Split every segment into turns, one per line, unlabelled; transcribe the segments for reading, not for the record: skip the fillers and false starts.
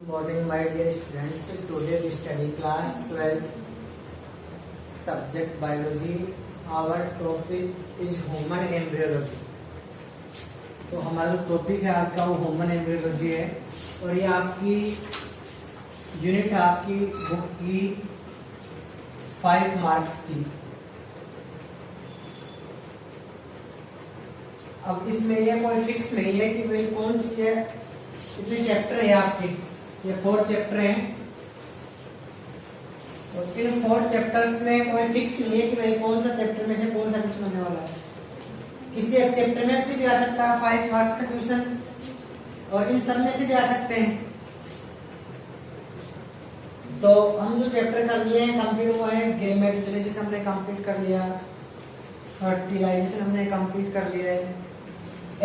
Good morning, my dear students. Today we study class 12, subject biology. Our topic is human embryology. तो हमारा जो topic है आज का वो ह्यूमन एम्ब्रियोलॉजी है और ये आपकी यूनिट है आपकी बुक की 5 मार्क्स की। अब इसमें ये कोई फिक्स नहीं है कि भाई कौन सी है, कितने चैप्टर है आपके, ये 4 चैप्टर हैं और इन 4 चैप्टर्स में कोई फिक्स नहीं है कि भाई कौन सा चैप्टर में से कौन सा क्वेश्चन होने वाला है। किसी एक चैप्टर में से भी आ सकता है 5 मार्क्स का क्वेश्चन और इन सब में से भी आ सकते हैं। तो हम जो चैप्टर कर लिए हैं कंप्लीट हुए हैं, गैमेटोजेनेसिस हमने कंप्लीट कर लिया, फर्टिलाइजेशन हमने कंप्लीट कर लिया है,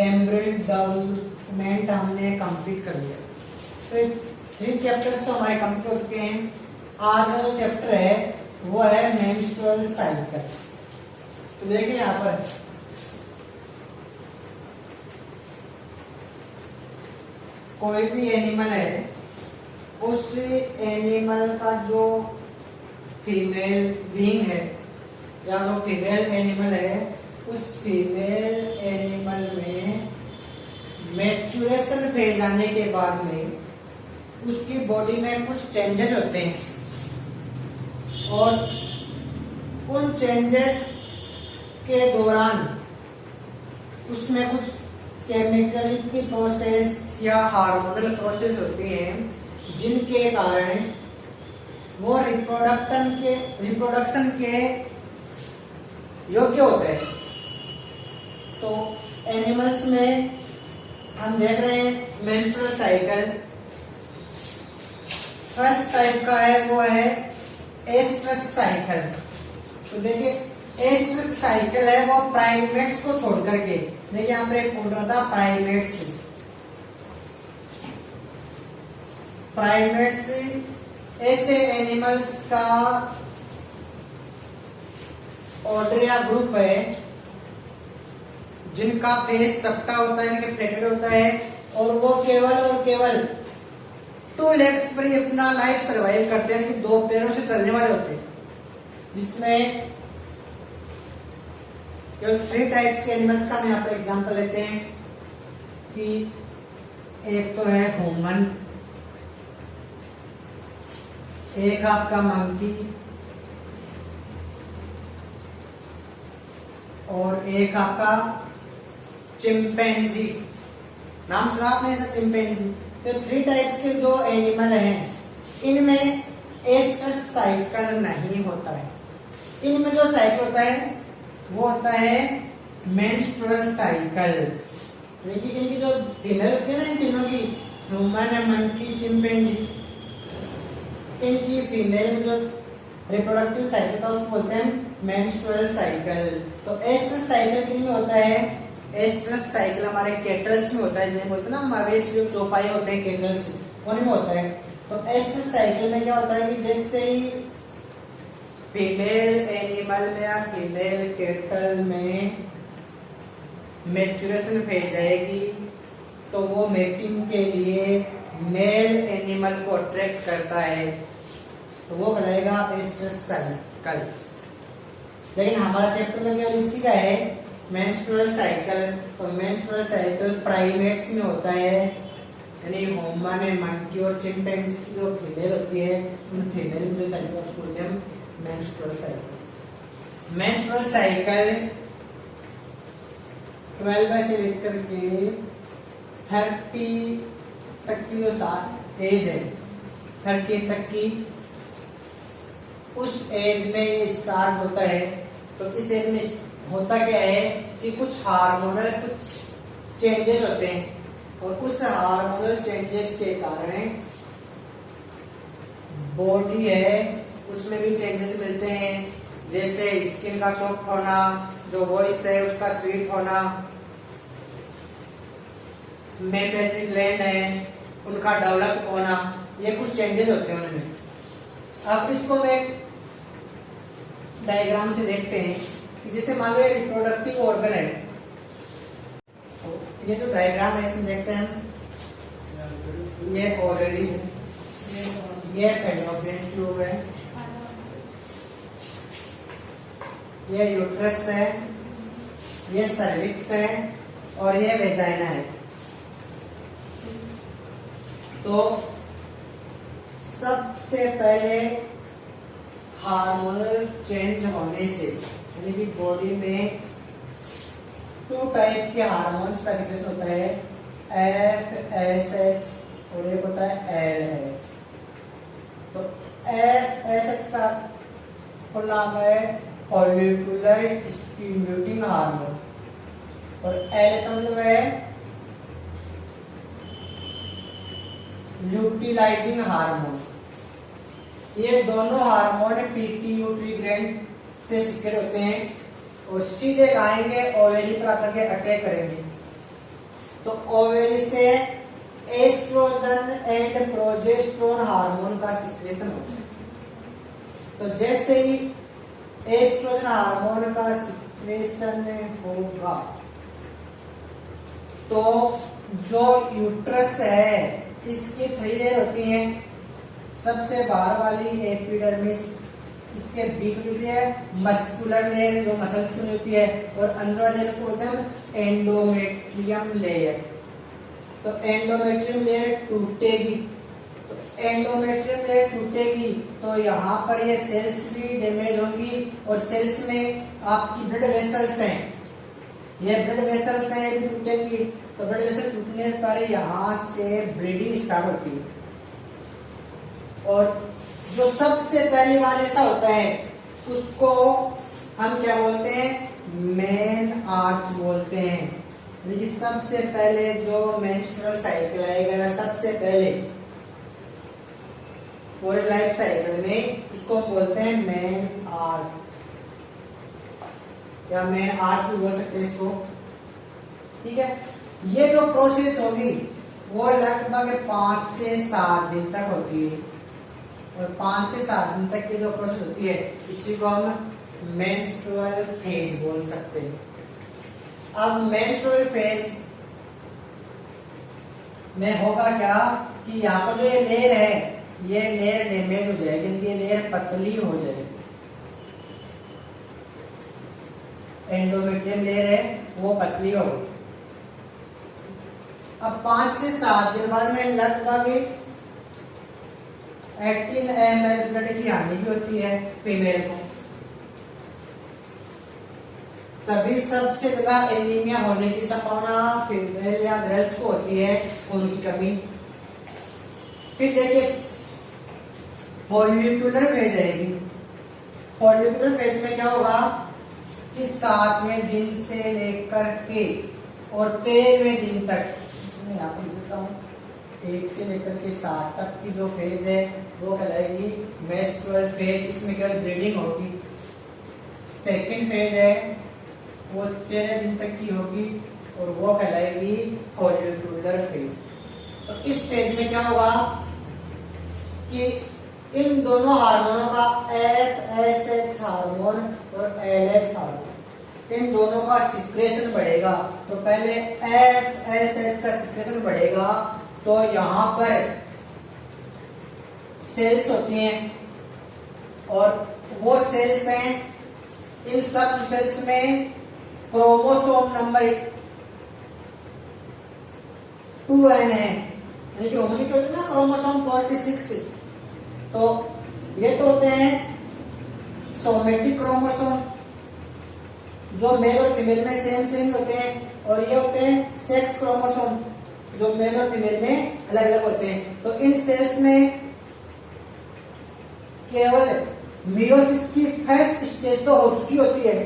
एम्ब्रियो डेवलपमेंट हमने कंप्लीट कर लिया। तो 3 चैप्टर्स तो हमारे कंप्लीट हो चुके हैं। आज का जो चैप्टर है वो है मेंस्ट्रुअल साइकिल। तो देखिए यहाँ पर कोई भी एनिमल है, उस एनिमल का जो फीमेल बीइंग है या जो फीमेल एनिमल है, उस फीमेल एनिमल में मैच्योरेशन फेज आने के बाद में उसकी बॉडी में कुछ चेंजेस होते हैं और उन चेंजेस के दौरान उसमें कुछ केमिकल की प्रोसेस या हार्मोनल प्रोसेस होती हैं जिनके कारण वो रिप्रोडक्शन के योग्य होते हैं। तो एनिमल्स में हम देख रहे हैं मेंस्ट्रुअल साइकिल फर्स्ट टाइप का है, वो है एस्ट्रस साइकिल। तो देखिए एस्ट्रस साइकिल है वो प्राइमेट्स को छोड़ करके, देखिए यहाँ पर एक बोल रहा था प्राइमेट्स ऐसे एनिमल्स का ऑर्डर या ग्रुप है जिनका फेस चपटा होता है, इनके फ्लैटेड होता है और वो केवल 2 लेग्स पर ही अपना लाइफ सर्वाइव करते हैं, कि 2 पैरों से चलने वाले होते हैं। जिसमें केवल 3 टाइप्स के एनिमल्स का हम यहाँ पर एग्जांपल लेते हैं कि एक तो है ह्यूमन, एक आपका मंकी और एक आपका चिंपैंजी। नाम सुना आपने ऐसा चिंपैंजी? तो 3 टाइप्स के जो एनिमल हैं इनमें एस्ट्रस साइकिल नहीं होता है। इनमें जो साइकिल होता है वो होता है मेंस्ट्रुअल साइकिल। देखिए इनकी जो फीमेल होती है ना, इन तीनों की, ह्यूमन, मंकी, चिंपैंजी, इनकी फीमेल में जो रिप्रोडक्टिव साइकिल था उसको बोलते हैं मेंस्ट्रुअल साइकिल। तो एस्ट्रस साइकिल किन में होता है? एस्ट्रस साइकिल हमारे कैटल्स में होता है, जिन्हें बोलते हैं ना मवेशी, जो चौपाई होते हैं कैटल्स, उनमें होता है। तो एस्ट्रस साइकिल में क्या होता है कि जैसे ही फीमेल एनिमल में या फीमेल कैटल में मैच्योरेशन फेज आएगी तो वो मेटिंग के लिए मेल एनिमल को अट्रैक्ट करता है, तो वो बनाएगा एस्ट्रस साइकिल। लेकिन हमारा चैप्टर तो केवल इसी का है, मेंस्ट्रुअल साइकिल। तो मेंस्ट्रुअल साइकिल प्राइमेट्स में होता है, यानी ह्यूमन, मंकी और चिंपैंजी की जो फीमेल होती है, उन फीमेल में जो साइकिल उसको बोलते हैं मेंस्ट्रुअल साइकिल। मेंस्ट्रुअल साइकिल 12 से लेकर के 30 तक की जो एज है, 30 तक की, उस एज में ये स्टार्ट होता है। तो इस एज में होता क्या है कि कुछ हार्मोनल कुछ चेंजेस होते हैं और उस हार्मोनल चेंजेस के कारण बॉडी है उसमें भी चेंजेस मिलते हैं, जैसे स्किन का सॉफ्ट होना, जो वॉइस है उसका स्वीट होना, मेमोरी ग्लैंड है उनका डेवलप होना, ये कुछ चेंजेस होते हैं उनमें। अब इसको हम एक डायग्राम से देखते हैं कि जैसे मान लो ये रिप्रोडक्टिव ऑर्गन है, तो ये जो डायग्राम है इसमें देखते हैं हम, ये ओवरी ये फैलोपियन ट्यूब है, ये यूट्रस है, ये सर्विक्स है और ये वेजाइना है। तो सबसे पहले हार्मोनल चेंज होने से यानी कि बॉडी में 2 टाइप के हार्मोन्स का सिक्रेशन होता है, FSH और एक होता है LH। तो FSH का फुल नाम है फॉलिकुलर स्टिमुलेटिंग हार्मोन और LH मतलब है ल्यूटिलाइजिंग हार्मोन। ये दोनों हार्मोन पीट्यूटरी ग्लैंड से सिक्रेट होते हैं और सीधे आएंगे ओवेरी पर आकर के अटैक करेंगे। तो ओवेरी से एस्ट्रोजन एंड प्रोजेस्टेरोन हार्मोन का सिक्रेशन होता है। तो जैसे ही एस्ट्रोजन हार्मोन का सिक्रेशन होगा तो जो यूट्रस है इसकी 3 लेयर होती हैं। सबसे बाहर वाली एपिडर्मिस, इसके बीच में होती है मस्कुलर लेयर जो मसल्स की होती है और अंदर वाले उसको बोलते हैं एंडोमेट्रियम लेयर। तो एंडोमेट्रियम लेयर टूटेगी, तो एंडोमेट्रियम लेयर टूटेगी तो यहाँ पर ये सेल्स भी डैमेज होंगी और सेल्स में आपकी ब्लड वेसल्स हैं, ये ब्लड वेसल्स हैं ये भी टूटेंगी। तो ब्लड वेसल टूटने पर यहाँ से ब्लीडिंग स्टार्ट होती है और जो सबसे पहली बार ऐसा होता है उसको हम क्या बोलते हैं, मेन आर्च बोलते हैं। यानी सबसे पहले जो मेंस्ट्रुअल साइकिल आएगा सबसे पहले पूरे लाइफ साइकिल में उसको हम बोलते हैं मेन आर्च या मेन आर्च भी बोल सकते हैं इसको। ठीक है, ये जो प्रोसेस होगी वो लगभग 5 से 7 दिन तक होती है और 5 से 7 दिन तक की जो प्रोसेस होती है इसी को हम मेंस्ट्रुअल फेज बोल सकते हैं। अब मेंस्ट्रुअल फेज में होगा क्या कि यहाँ पर जो ये लेयर है ये लेयर डैमेज हो जाएगी, ये लेयर पतली हो जाएगी। एंडोमेट्रियम लेयर है वो पतली होगी। अब 5 से 7 दिन बाद में लगभग 18 ml ब्लड की हानि भी होती है फीमेल को। तभी सबसे ज्यादा एनीमिया होने की संभावना फीमेल या गर्ल्स को होती है, खून की कमी। फिर देखिए फॉलिकुलर फेज आएगी। फॉलिकुलर फेज में क्या होगा कि 7वें दिन से लेकर के और 13वें दिन तक, मैं यहाँ पर लिखता हूँ, 1 से लेकर के 7 तक की जो फेज है वो कहलाएगी मेंस्ट्रुअल फेज। इसमें केवल ब्लीडिंग होगी। सेकंड फेज है वो 13 दिन तक की होगी और वो कहलाएगी फॉलिकुलर फेज। तो इस फेज में क्या होगा कि इन दोनों हार्मोनों का FSH हार्मोन और LH हार्मोन इन दोनों का सिक्रेशन बढ़ेगा। तो पहले FSH का सिक्रेशन बढ़ेगा तो यहाँ पर सेल्स होती हैं और वो सेल्स हैं, इन सब सेल्स में क्रोमोसोम नंबर 2n है, यानी कि होमोनिक होते हैं ना क्रोमोसोम 46। तो ये तो होते हैं सोमेटिक क्रोमोसोम जो मेल और फीमेल में सेम होते हैं और ये होते हैं सेक्स क्रोमोसोम जो मेल और फीमेल में अलग अलग होते हैं। तो इन सेल्स में केवल मियोसिस की फर्स्ट स्टेज तो हो चुकी होती है,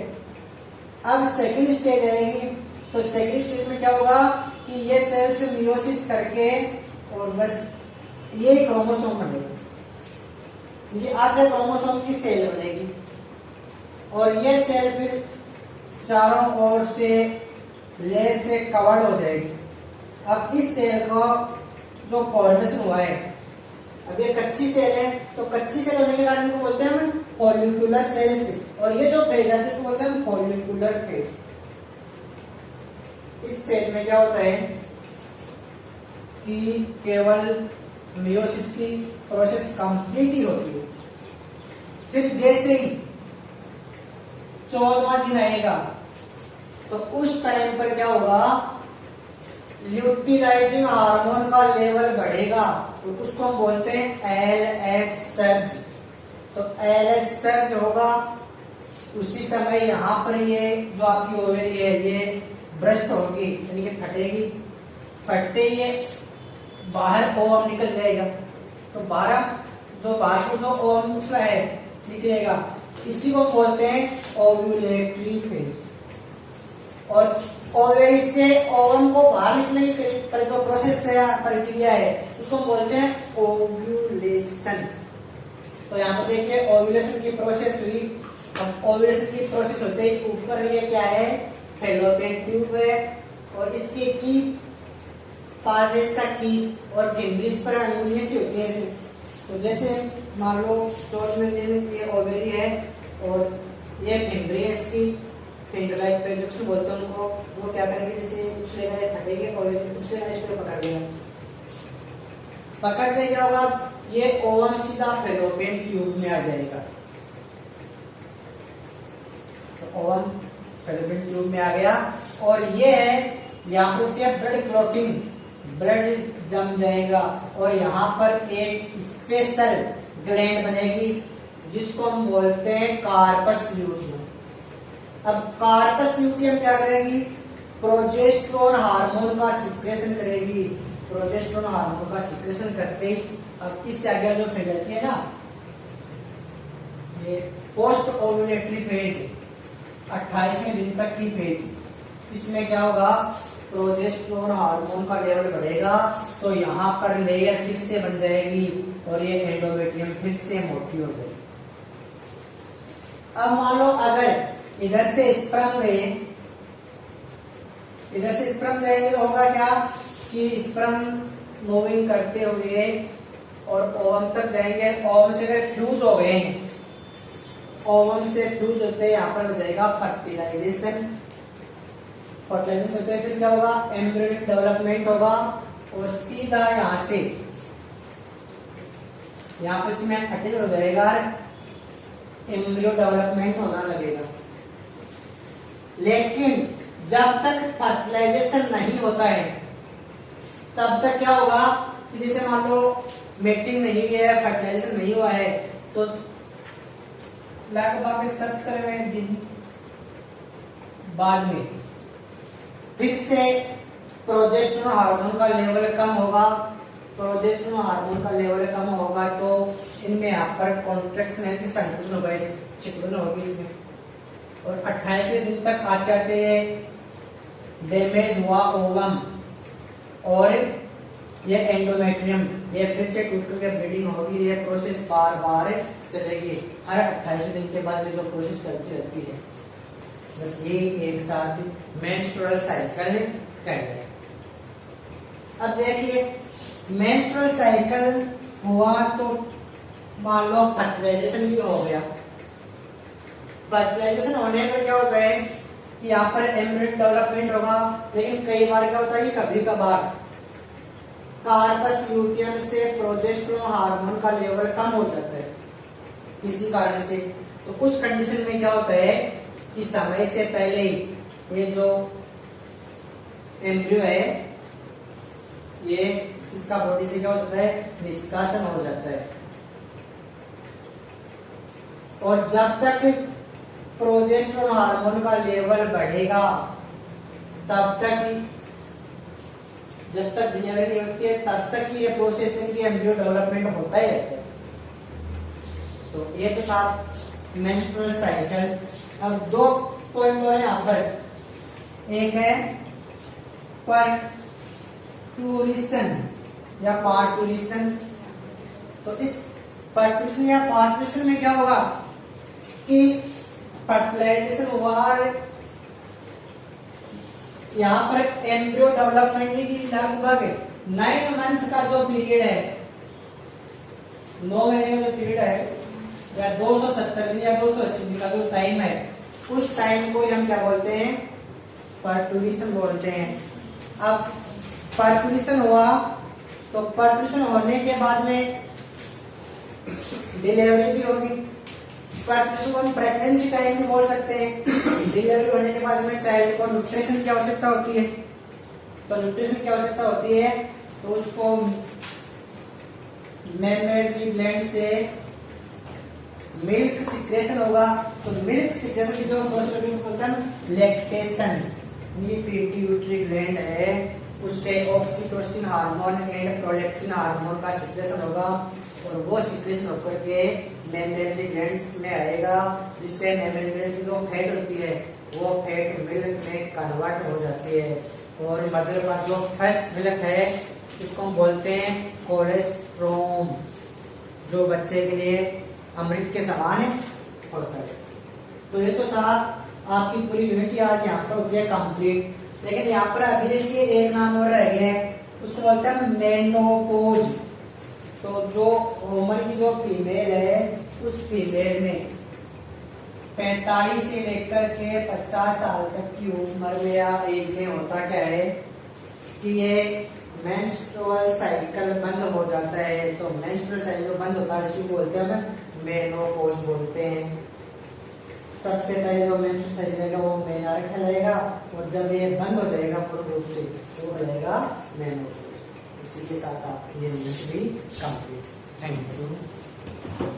अब सेकंड स्टेज आएगी। तो सेकंड स्टेज में क्या होगा कि ये सेल्स मियोसिस करके और बस ये क्रोमोसोम बनेगा, ये आधे क्रोमोसोम की सेल बनेगी और ये सेल फिर चारों ओर से लेयर से कवर्ड हो जाएगी। अब इस सेल को जो फॉर्मेशन हुआ है, अब ये कच्ची सेल है तो कच्ची सेल होने के कारण को बोलते हैं हम फॉलिकुलर सेल्स, और ये जो फेज है उसको बोलते हैं हम फॉलिकुलर फेज। इस फेज में क्या होता है कि केवल मियोसिस की प्रोसेस कंप्लीट ही होती है। फिर जैसे ही 14वां दिन आएगा तो उस टाइम पर क्या होगा, ल्यूटिनाइजिंग हार्मोन का लेवल बढ़ेगा, तो उसको हम बोलते हैं LH सर्ज। तो LH सर्ज होगा, उसी समय यहाँ पर ये जो आपकी ओवरी है ये ब्रस्ट होगी, यानी कि फटेगी। फटते ही ये बाहर ओवम निकल जाएगा। तो बाहर को जो ओवम दूसरा है निकलेगा, इसी को बोलते हैं ओव्यूलेटरी फेज। और ओवरी से ओवम को बाहर निकलने की जो प्रोसेस है, प्रक्रिया है, उसको बोलते हैं ओव्यूलेशन। तो यहाँ पर देखिए ओव्यूलेशन की प्रोसेस हुई। अब ओव्यूलेशन की प्रोसेस होते ही ऊपर ये क्या है, फैलोपियन ट्यूब है, और इसके की पार्ट है इसका की, और फिंगर्स पर अंगुलियां सी होती है। तो जैसे मान लो 14वें दिन ये ओवरी है और ये फिंगर है इसकी, फिंगर लाइक पेज बोलते हैं उनको। वो क्या करेंगे, जैसे उछलेगा या फटेगी, ओवरी उछलेगा, इसको पकड़ लेगा। पकड़ते क्या होगा, ये ओवम सीधा फैलोपियन ट्यूब में आ जाएगा। तो ओवम फैलोपियन ट्यूब में आ गया, और ये है यहाँ पर होती है ब्लड क्लॉटिंग, ब्लड जम जाएगा, और यहाँ पर एक स्पेशल ग्लैंड बनेगी जिसको हम बोलते हैं कार्पस ल्यूटियम। अब कार्पस ल्यूटियम क्या करेगी, प्रोजेस्टेरोन हार्मोन का सिक्रेशन करेगी। प्रोजेस्टेरोन हार्मोन का सिक्रेशन करते अब इससे आगे जो फेज आती है ना, ये पोस्ट ओव्यूलेटरी फेज, 28वें दिन तक की फेज। इसमें क्या होगा, प्रोजेस्टेरोन हार्मोन का लेवल बढ़ेगा, तो यहाँ पर लेयर फिर से बन जाएगी और ये एंडोमेट्रियम फिर से मोटी हो जाएगी। अब मान लो अगर इधर से स्पर्म गए, इधर से स्पर्म जाएंगे तो होगा क्या कि स्पर्म मूविंग करते हुए और ओवम तक जाएंगे। ओवम से अगर फ्यूज हो गए, ओवम से फ्यूज होते यहाँ पर हो जाएगा फर्टिलाइजेशन। फर्टिलाइजेशन होते हैं, फिर क्या होगा, एम्ब्रियोनिक डेवलपमेंट होगा, और सीधा यहाँ से यहाँ पर इसमें अटैच हो जाएगा, एम्ब्रियो डेवलपमेंट होना लगेगा। लेकिन जब तक फर्टिलाइजेशन नहीं होता है तब तक क्या होगा कि जैसे मान लो मेटिंग नहीं है, फर्टिलाइजेशन नहीं हुआ है, तो लगभग 70वें दिन बाद में फिर से प्रोजेस्टेरोन हार्मोन का लेवल कम होगा। प्रोजेस्टेरोन हार्मोन का लेवल कम होगा तो इनमें यहाँ पर कॉन्ट्रैक्शन है कि संकुचन होगा, सिकुड़न होगी इसमें। और 28वें दिन तक आते आते डैमेज हुआ ओवम और ये एंडोमेट्रियम, ये फिर से टूट के ब्लीडिंग होगी। ये प्रोसेस बार बार चलेगी, हर 28वें दिन के बाद जो प्रोसेस चलती रहती है। बस ये एक साथ मेंस्ट्रुअल साइकिल कहते हैं। अब देखिए मेंस्ट्रुअल साइकिल हुआ तो मान लो फर्टिलाइजेशन भी हो गया। फर्टिलाइजेशन होने पर क्या होता है कि यहाँ पर एम्ब्रियोनिक डेवलपमेंट होगा, लेकिन कई बार क्या होता है कि कभी कभार कार्पस ल्यूटियम से प्रोजेस्टेरोन हार्मोन का लेवल कम हो जाता है किसी कारण से। तो उस कंडीशन में क्या होता है कि समय से पहले ही ये जो एम्ब्रियो है ये इसका बॉडी से क्या हो जाता है, निष्कासन हो जाता है। और जब तक प्रोजेस्टेरोन हार्मोन का लेवल बढ़ेगा तब तक, जब तक डिलीवरी नहीं होती है तब तक ये प्रोसेसिंग की एम्ब्रियो डेवलपमेंट होता ही रहता है। तो ये तो था मेंस्ट्रुअल साइकिल। अब दो पॉइंट और यहाँ पर, एक है पार्टुरिशन या पार्टुरिशन। तो इस पार्टुरिशन या पार्टुरिशन में क्या होगा कि फर्टिलाइजेशन हुआ, यहाँ पर एम्ब्रियो डेवलपमेंट की लगभग 9 मंथ का जो पीरियड है, 9 महीने का जो पीरियड है, या 270 दिन या 280 दिन का जो टाइम है, उस टाइम को हम क्या बोलते हैं, पार्टुरिशन बोलते हैं। अब पार्टुरिशन हुआ तो पर्फ्यूशन होने के बाद में डिलीवरी भी होगी। पर्फ्यूशन को हम प्रेगनेंसी टाइम भी बोल सकते हैं। डिलीवरी होने के बाद में चाइल्ड को न्यूट्रिशन की आवश्यकता होती है। तो न्यूट्रिशन की आवश्यकता होती है तो उसको मेमेटरी ग्लैंड से मिल्क सिक्रेशन होगा। तो मिल्क सिक्रेशन की जो प्रोसेस लैक्टेशन, ये पिट्यूटरी ग्लैंड है, उससे oxytocin hormone and prolactin hormone का सिक्रेशन होगा और वो सिक्रेशन होकर के मेमेटरी ग्लैंड्स में आएगा, जिससे मेमेटरी ग्लैंड्स की जो फैट होती है वो फैट मिल्क में कन्वर्ट हो जाती है। और मदर का जो फर्स्ट मिल्क है उसको हम बोलते हैं कोलेस्ट्रोम, जो बच्चे के लिए अमृत के समान होता है। तो ये तो था आपकी पूरी यूनिट आज यहाँ पर हो गया कंप्लीट। लेकिन यहाँ पर अभी देखिए एक नाम और रह गया है, उसको बोलते हैं मेनोपॉज। तो जो उम्र की जो फीमेल है उस फीमेल में 45 से लेकर के 50 साल तक की उम्र में या एज में होता क्या है कि ये मेंस्ट्रुअल साइकिल बंद हो जाता है। तो मेंस्ट्रुअल साइकिल बंद होता है, इसी को बोलते हैं मेनोपॉज बोलते हैं। सबसे पहले जो मेंस्ट्रुअल साइकिल रहेगा वो मेनार कहलाएगा और जब ये बंद हो जाएगा पूर्ण रूप से तो कहलाएगा मेनोपॉज। इसी के साथ आपकी ये यूनिट भी कंप्लीट। Thank you.